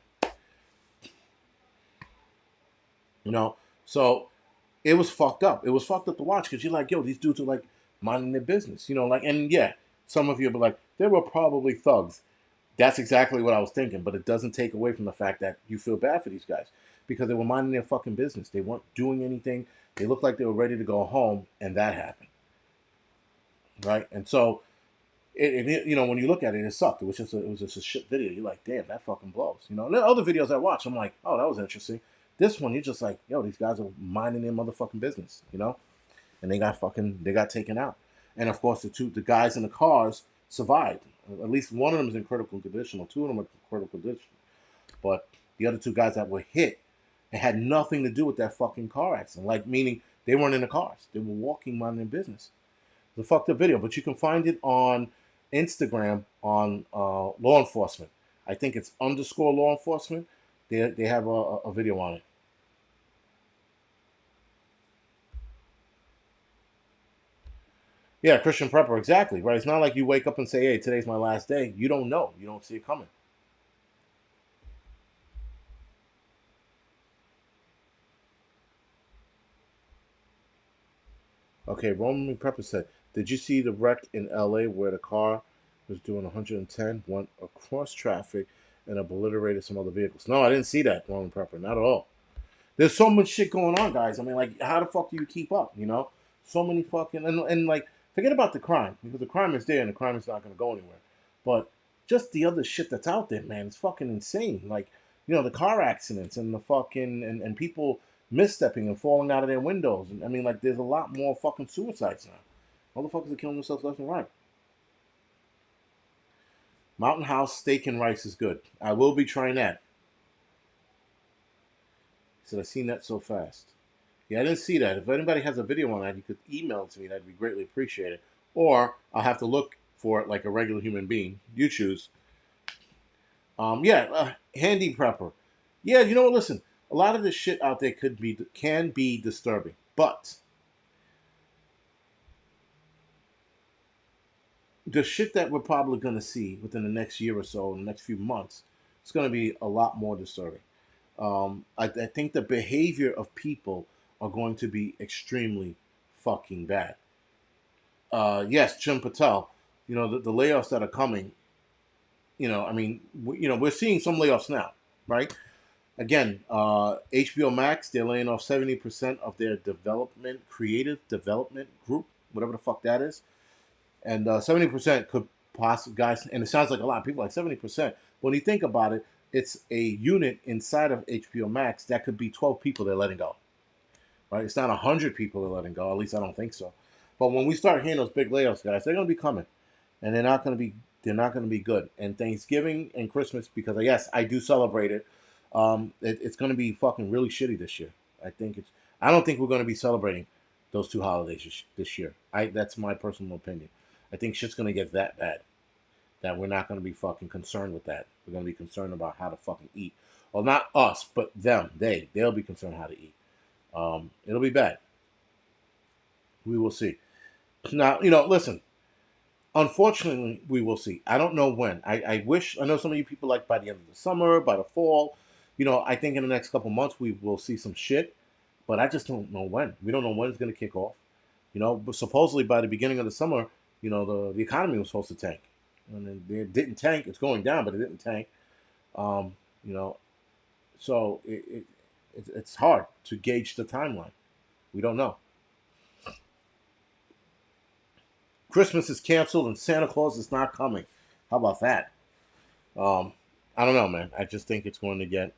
So it was fucked up. It was fucked up to watch because you're like, yo, these dudes are like minding their business, and yeah, some of you will be like, they were probably thugs. That's exactly what I was thinking, but it doesn't take away from the fact that you feel bad for these guys because they were minding their fucking business. They weren't doing anything. They looked like they were ready to go home, and that happened. Right? And so, when you look at it, it sucked. It was just a shit video. You're like, damn, that fucking blows. And the other videos I watch, I'm like, oh, that was interesting. This one, you're just like, yo, these guys are minding their motherfucking business, and they got taken out. And of course, the guys in the cars survived. At least one of them is in critical condition, or 2 of them are in critical condition. But the other 2 guys that were hit, it had nothing to do with that fucking car accident. Like, meaning they weren't in the cars. They were walking, minding their business. It's a fucked up video, but you can find it on Instagram on law enforcement. I think it's _law enforcement. They have a video on it. Yeah, Christian prepper, exactly, right? It's not like you wake up and say, hey, today's my last day. You don't know. You don't see it coming. Okay, Roman Prepper said, did you see the wreck in LA where the car was doing 110, went across traffic, and obliterated some other vehicles? No, I didn't see that, Roman Prepper. Not at all. There's so much shit going on, guys. I mean, like, how the fuck do you keep up? You know, so many fucking and like, forget about the crime because the crime is there and the crime is not going to go anywhere. But just the other shit that's out there, man, it's fucking insane. Like, the car accidents and the fucking and people misstepping and falling out of their windows. And I mean, like, there's a lot more fucking suicides now. Motherfuckers are killing themselves left and right. Mountain House steak and rice is good. I will be trying that. He said, I seen that so fast. Yeah, I didn't see that. If anybody has a video on that, you could email it to me. That'd be greatly appreciated. Or I'll have to look for it like a regular human being. You choose. Yeah, handy prepper. Yeah, you know what? Listen, a lot of this shit out there can be disturbing, but the shit that we're probably going to see within the next year or so, in the next few months, it's going to be a lot more disturbing. I think the behavior of people are going to be extremely fucking bad. Yes, Jim Patel. The layoffs that are coming. I mean, we're seeing some layoffs now, right? Again, HBO Max, they're laying off 70% of their creative development group, whatever the fuck that is, and 70% could possibly, guys. And it sounds like a lot of people, like 70%. But when you think about it, it's a unit inside of HBO Max that could be 12 people they're letting go, right? It's not 100 people they're letting go. At least I don't think so. But when we start hearing those big layoffs, guys, they're gonna be coming, and they're not gonna be good. And Thanksgiving and Christmas, because yes, I do celebrate it. It's gonna be fucking really shitty this year. I think it's. I don't think we're gonna be celebrating those two holidays this year. That's my personal opinion. I think shit's gonna get that bad that we're not gonna be fucking concerned with that. We're gonna be concerned about how to fucking eat. Well, not us, but them. They'll be concerned how to eat. It'll be bad. We will see. Now, listen. Unfortunately, we will see. I don't know when. I wish. I know some of you people like by the end of the summer, by the fall. I think in the next couple months we will see some shit, but I just don't know when. We don't know when it's going to kick off. But supposedly by the beginning of the summer, the economy was supposed to tank, and then it didn't tank. It's going down, but it didn't tank. Um, you know, so it's hard to gauge the timeline. We don't know. Christmas is canceled and Santa Claus is not coming. How about that? Um, I don't know, man. I just think it's going to get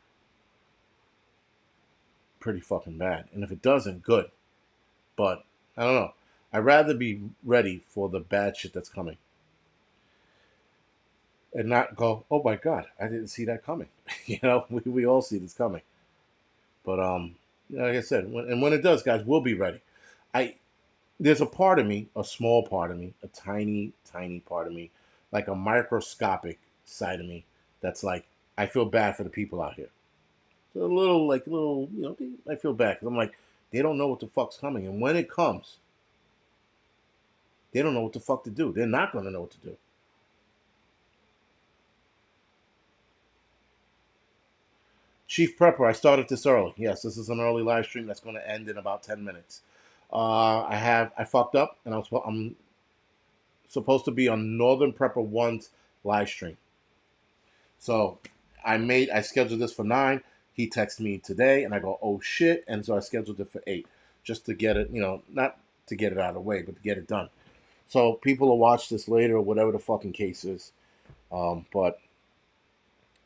pretty fucking bad. And if it doesn't, good. But I don't know. I'd rather be ready for the bad shit that's coming and not go, oh my God, I didn't see that coming. We all see this coming. But like I said, when it does, guys, we'll be ready. I There's a part of me, a small part of me, a tiny, tiny part of me, like a microscopic side of me that's like, I feel bad for the people out here. So I feel bad because I'm like, they don't know what the fuck's coming. And when it comes, they don't know what the fuck to do. They're not going to know what to do. Chief Prepper, I started this early. Yes, this is an early live stream that's going to end in about 10 minutes. I fucked up and I'm supposed to be on Northern Prepper One's live stream. So I scheduled this for 9. He texted me today and I go, oh shit. And so I scheduled it for 8 just to get it, not to get it out of the way, but to get it done. So people will watch this later or whatever the fucking case is. But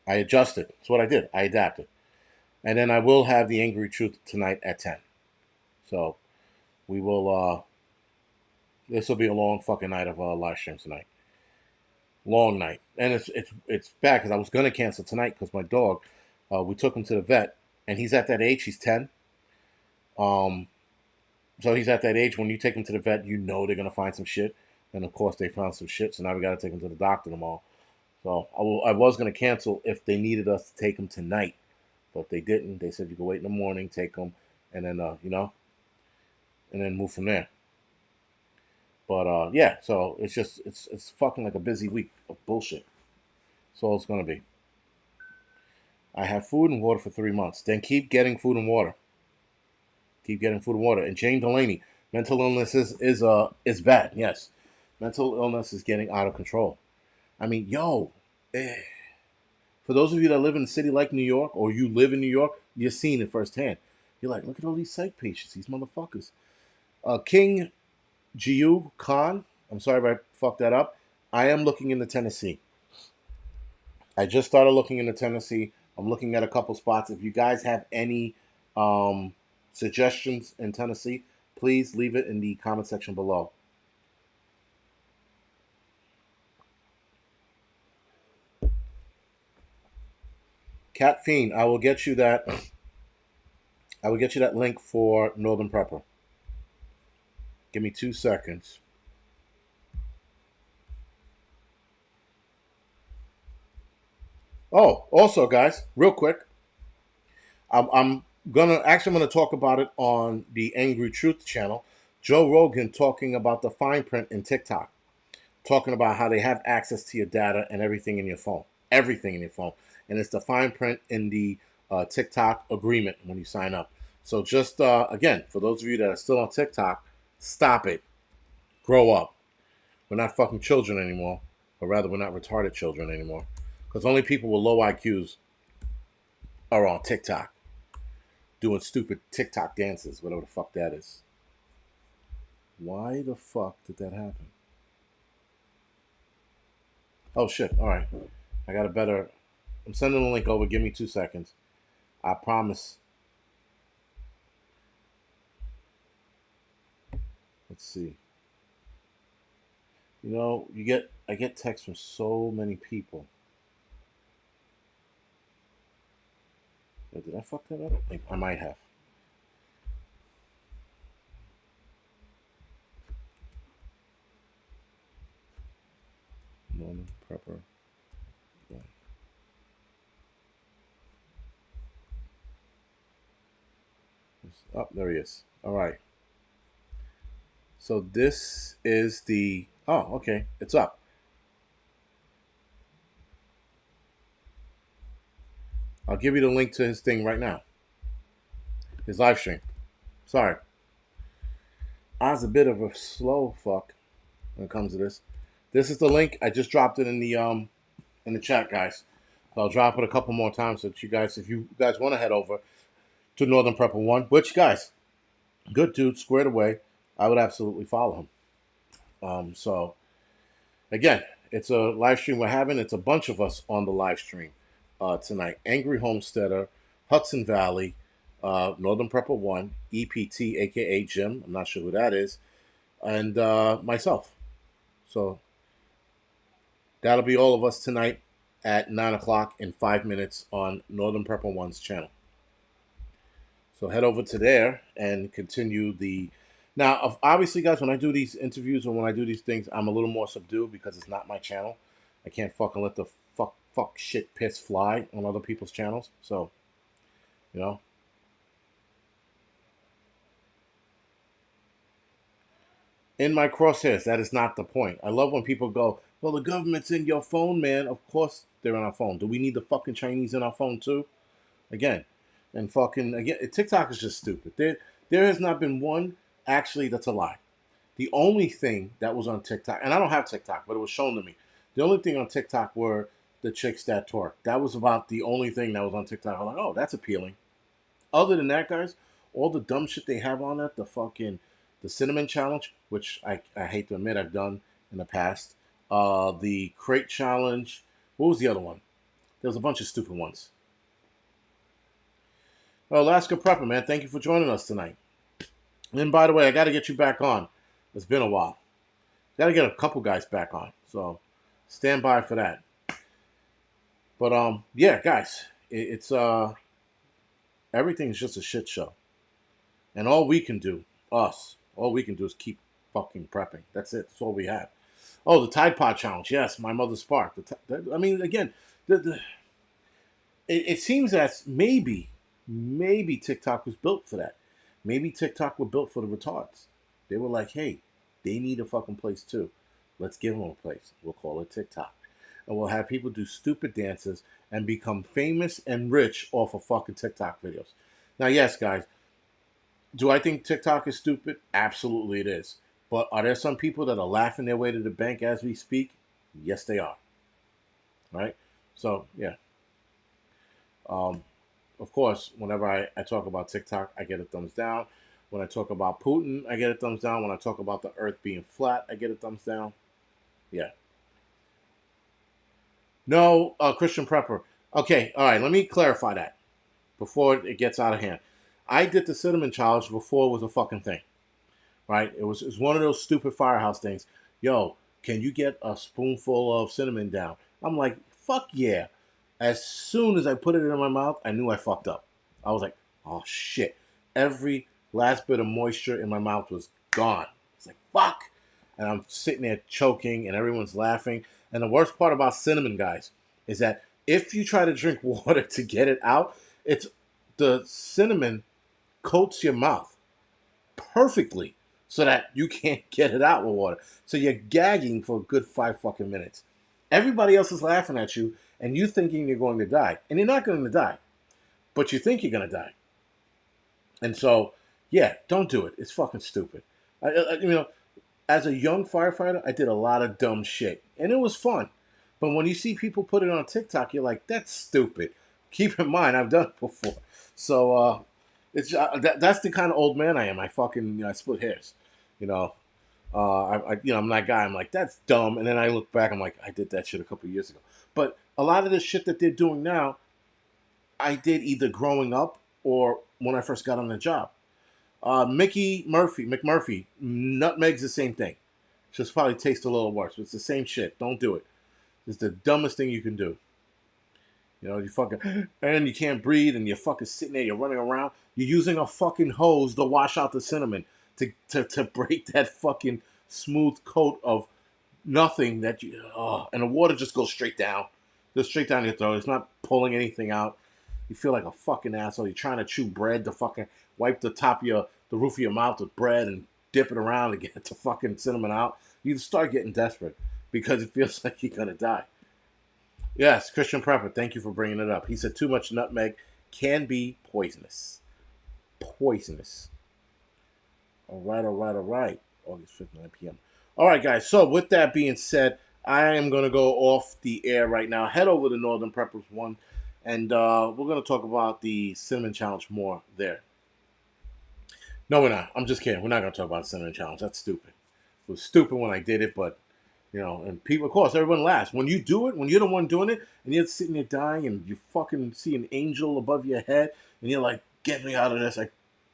I adjusted. That's what I did. I adapted. And then I will have the Angry Truth tonight at 10. So we will, this will be a long fucking night of live stream tonight. Long night. And it's bad because I was going to cancel tonight because my dog, we took him to the vet and he's at that age. He's 10. Um, so he's at that age when you take him to the vet, they're going to find some shit. And of course they found some shit. So now we got to take him to the doctor tomorrow. So I was going to cancel if they needed us to take him tonight, but they didn't. They said you can wait in the morning, take him, and then and then move from there. But yeah, so it's fucking like a busy week of bullshit. That's all it's gonna be. I have food and water for 3 months. Then keep getting food and water. Keep getting food and water. And Jane Delaney, mental illness is bad. Yes, mental illness is getting out of control. I mean, yo, eh, for those of you that live in a city like New York, or you live in New York, you're seeing it firsthand. You're like, look at all these psych patients, these motherfuckers. King Jiu Khan, I'm sorry if I fucked that up. I am looking into Tennessee. I just started looking into Tennessee. I'm looking at a couple spots. If you guys have any um, suggestions in Tennessee, please leave it in the comment section below. Cat Fiend, I will get you that. I will get you that link for Northern Prepper. Give me 2 seconds. Oh, also, guys, real quick, I'm gonna talk about it on the Angry Truth channel. Joe Rogan talking about the fine print in TikTok, talking about how they have access to your data and everything in your phone, and it's the fine print in the TikTok agreement when you sign up. So just again, for those of you that are still on TikTok, stop it, grow up. We're not fucking children anymore, or rather, we're not retarded children anymore, because only people with low IQs are on TikTok doing stupid TikTok dances, whatever the fuck that is. Why the fuck did that happen? Oh shit! All right, I got a better. I'm sending the link over. Give me 2 seconds. I promise. Let's see. You know, I get texts from so many people. Did I fuck that up? I might have. Norman Prepper. Yeah. Oh, there he is. All right. So this is the. Oh, okay. It's up. I'll give you the link to his thing right now. His live stream. Sorry. I was a bit of a slow fuck when it comes to this. This is the link. I just dropped it in the chat, guys. I'll drop it a couple more times so that you guys, if you guys want to head over to Northern Prepper One, which guys, good dude, squared away. I would absolutely follow him. So again, it's a live stream we're having. It's a bunch of us on the live stream tonight. Angry Homesteader, Hudson Valley, Northern Prepper One, EPT, aka Jim. I'm not sure who that is, and myself. So that'll be all of us tonight at 9 o'clock in 5 minutes on Northern Prepper One's channel. So head over to there and continue the. Now, obviously, guys, when I do these interviews or when I do these things, I'm a little more subdued because it's not my channel. I can't fucking let the fuck shit piss fly on other people's channels. So, you know. In my crosshairs, that is not the point. I love when people go, well, the government's in your phone, man. Of course they're in our phone. Do we need the fucking Chinese in our phone too? Again, and fucking again, TikTok is just stupid. There has not been one. Actually, that's a lie. The only thing that was on TikTok, and I don't have TikTok, but it was shown to me. The only thing on TikTok were the chicks that twerk. That was about the only thing that was on TikTok. I'm like, oh, that's appealing. Other than that, guys, all the dumb shit they have on it, the cinnamon challenge, which I hate to admit I've done in the past. The crate challenge. What was the other one? There was a bunch of stupid ones. Well, Alaska Prepper, man, thank you for joining us tonight. And by the way, I got to get you back on. It's been a while. Got to get a couple guys back on. So stand by for that. But yeah, guys, it's everything's just a shit show. And all we can do is keep fucking prepping. That's it. That's all we have. Oh, the Tide Pod Challenge. Yes, my mother's spark. I mean, again, it seems that maybe TikTok was built for that. Maybe TikTok were built for the retards. They were like, hey, They need a fucking place too. Let's give them a place. We'll call it TikTok. And we'll have people do stupid dances and become famous and rich off of fucking TikTok videos. Now, yes, guys, do I think TikTok is stupid? Absolutely it is. But are there some people that are laughing their way to the bank as we speak? Yes, they are. Right? So, yeah. Um, of course, whenever I talk about TikTok, I get a thumbs down. When I talk about Putin, I get a thumbs down. When I talk about the earth being flat, I get a thumbs down. Yeah. No, Christian Prepper. Okay, all right, let me clarify that before it gets out of hand. I did the cinnamon challenge before it was a fucking thing, right? It was one of those stupid firehouse things. Yo, can you get a spoonful of cinnamon down? I'm like, fuck yeah. As soon as I put it in my mouth, I knew I fucked up. I was like, oh shit. Every last bit of moisture in my mouth was gone. It's like, fuck. And I'm sitting there choking and everyone's laughing. And the worst part about cinnamon, guys, is that if you try to drink water to get it out, it's the cinnamon coats your mouth perfectly so that you can't get it out with water. So you're gagging for a good 5 fucking minutes. Everybody else is laughing at you and you thinking you're going to die. And you're not going to die, but you think you're going to die. And so, yeah, don't do it. It's fucking stupid. As a young firefighter, I did a lot of dumb shit. And it was fun. But when you see people put it on TikTok, you're like, that's stupid. Keep in mind, I've done it before. So, that's the kind of old man I am. I fucking I split hairs, you know. I'm that guy. I'm like that's dumb, and then I look back. I'm like I did that shit a couple of years ago. But a lot of the shit that they're doing now, I did either growing up or when I first got on the job. McMurphy, nutmeg's the same thing. Just probably tastes a little worse. But it's the same shit. Don't do it. It's the dumbest thing you can do. You know, you fucking, and you can't breathe, and you're fucking sitting there, you're running around. You're using a fucking hose to wash out the cinnamon to break that fucking smooth coat of nothing that you, and the water just goes straight down. Goes straight down your throat. It's not pulling anything out. You feel like a fucking asshole. You're trying to chew bread to fucking wipe the roof of your mouth with bread and dip it around to get the fucking cinnamon out. You start getting desperate because it feels like you're going to die. Yes, Christian Prepper, thank you for bringing it up. He said too much nutmeg can be poisonous. Poisonous. All right. August 5th, 9 p.m. All right, guys. So with that being said, I am going to go off the air right now. Head over to Northern Preppers 1, and we're going to talk about the Cinnamon Challenge more there. No, we're not. I'm just kidding. We're not going to talk about the Cinnamon Challenge. That's stupid. It was stupid when I did it, but and people, of course, everyone laughs. When you do it, when you're the one doing it, and you're sitting there dying, and you fucking see an angel above your head, and you're like, get me out of this. I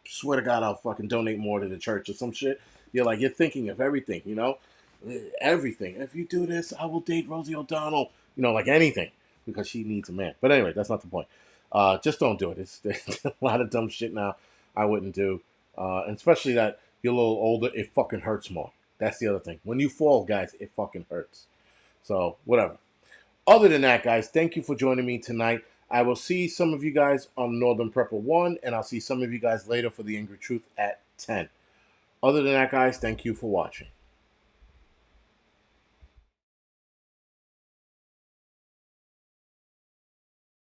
swear to God, I'll fucking donate more to the church or some shit. You're thinking of everything, everything. If you do this, I will date Rosie O'Donnell, like anything, because she needs a man. But anyway, that's not the point. Just don't do it. There's a lot of dumb shit now I wouldn't do. And especially that you're a little older, it fucking hurts more. That's the other thing. When you fall, guys, it fucking hurts. So, whatever. Other than that, guys, thank you for joining me tonight. I will see some of you guys on Northern Prepper 1, and I'll see some of you guys later for the Angry Truth at 10. Other than that, guys, thank you for watching.